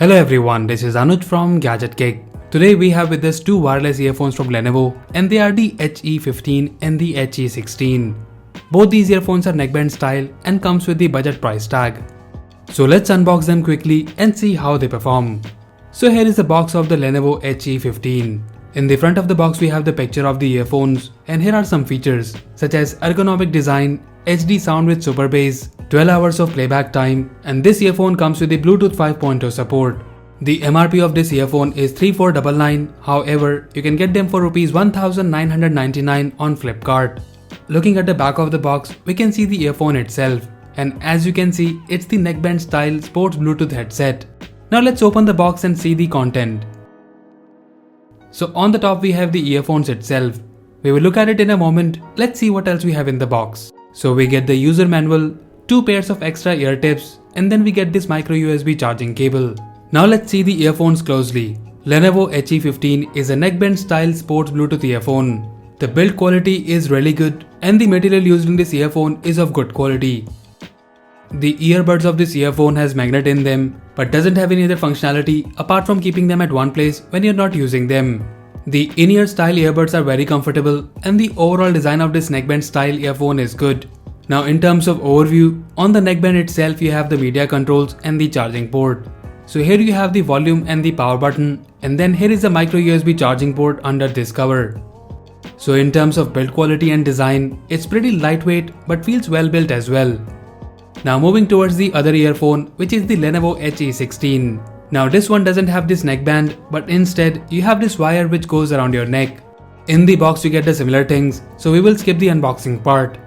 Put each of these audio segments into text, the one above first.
Hello everyone, this is Anuj from Gadget Geek. Today we have with us two wireless earphones from Lenovo, and they are the HE15 and the HE16. Both these earphones are neckband style and comes with the budget price tag. So let's unbox them quickly and see how they perform. So here is the box of the Lenovo HE15. In the front of the box we have the picture of the earphones, and here are some features such as ergonomic design, HD sound with super bass, 12 hours of playback time, and this earphone comes with the Bluetooth 5.0 support. The MRP of this earphone is 3499, however, you can get them for Rs 1999 on Flipkart. Looking at the back of the box, we can see the earphone itself, and as you can see, it's the neckband style sports Bluetooth headset. Now let's open the box and see the content. So on the top we have the earphones itself. We will look at it in a moment. Let's see what else we have in the box. So we get the user manual, 2 pairs of extra ear tips, and then we get this micro USB charging cable. Now let's see the earphones closely. Lenovo HE15 is a neckband style sports Bluetooth earphone. The build quality is really good and the material used in this earphone is of good quality. The earbuds of this earphone has magnet in them but doesn't have any other functionality apart from keeping them at one place when you're not using them. The in-ear style earbuds are very comfortable and the overall design of this neckband style earphone is good. Now in terms of overview, on the neckband itself you have the media controls and the charging port. So here you have the volume and the power button, and then here is the micro USB charging port under this cover. So in terms of build quality and design, it's pretty lightweight but feels well built as well. Now moving towards the other earphone, which is the Lenovo HE16. Now this one doesn't have this neckband, but instead you have this wire which goes around your neck. In the box you get the similar things, so we will skip the unboxing part.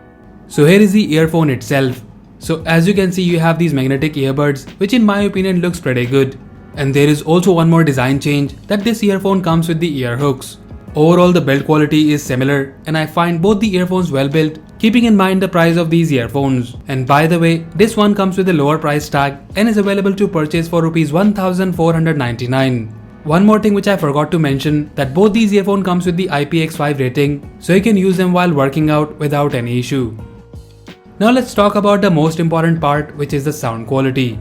So here is the earphone itself. So as you can see, you have these magnetic earbuds, which in my opinion looks pretty good. And there is also one more design change, that this earphone comes with the ear hooks. Overall the build quality is similar and I find both the earphones well built, keeping in mind the price of these earphones. And by the way, this one comes with a lower price tag and is available to purchase for Rs 1499. One more thing which I forgot to mention, that both these earphones comes with the IPX5 rating, so you can use them while working out without any issue. Now let's talk about the most important part, which is the sound quality.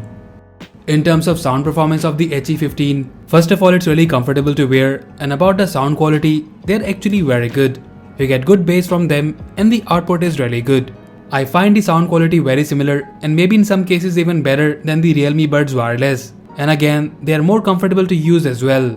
In terms of sound performance of the HE15, first of all it's really comfortable to wear, and about the sound quality, they're actually very good. You get good bass from them and the output is really good. I find the sound quality very similar and maybe in some cases even better than the Realme Buds Wireless, and again they are more comfortable to use as well.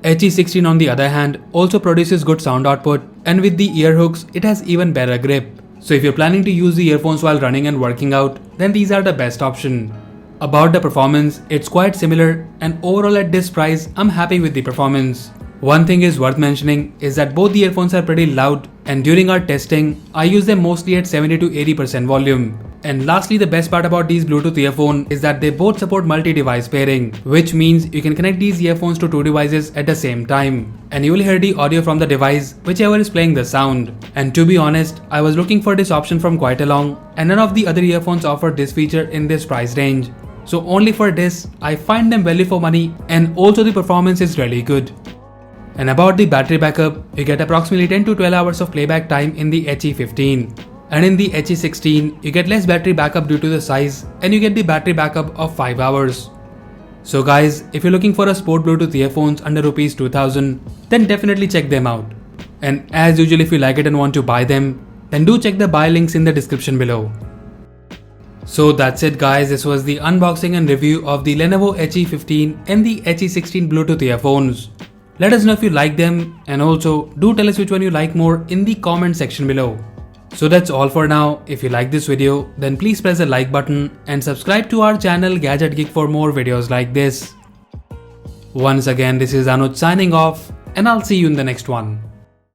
HE16 on the other hand also produces good sound output, and with the ear hooks it has even better grip. So if you're planning to use the earphones while running and working out, then these are the best option. About the performance, it's quite similar, and overall at this price, I'm happy with the performance. One thing is worth mentioning is that both the earphones are pretty loud, and during our testing, I use them mostly at 70 to 80% volume. And lastly, the best part about these Bluetooth earphones is that they both support multi-device pairing, which means you can connect these earphones to 2 devices at the same time. And you will hear the audio from the device, whichever is playing the sound. And to be honest, I was looking for this option from quite a long, and none of the other earphones offer this feature in this price range. So only for this, I find them value for money, and also the performance is really good. And about the battery backup, you get approximately 10 to 12 hours of playback time in the HE15. And in the HE16, you get less battery backup due to the size, and you get the battery backup of 5 hours. So guys, if you're looking for a sport Bluetooth earphones under Rs 2000, then definitely check them out. And as usual, if you like it and want to buy them, then do check the buy links in the description below. So that's it guys, this was the unboxing and review of the Lenovo HE15 and the HE16 Bluetooth earphones. Let us know if you like them, and also do tell us which one you like more in the comment section below. So that's all for now. If you like this video, then please press the like button and subscribe to our channel Gadget Geek for more videos like this. Once again, this is Anuj signing off, and I'll see you in the next one.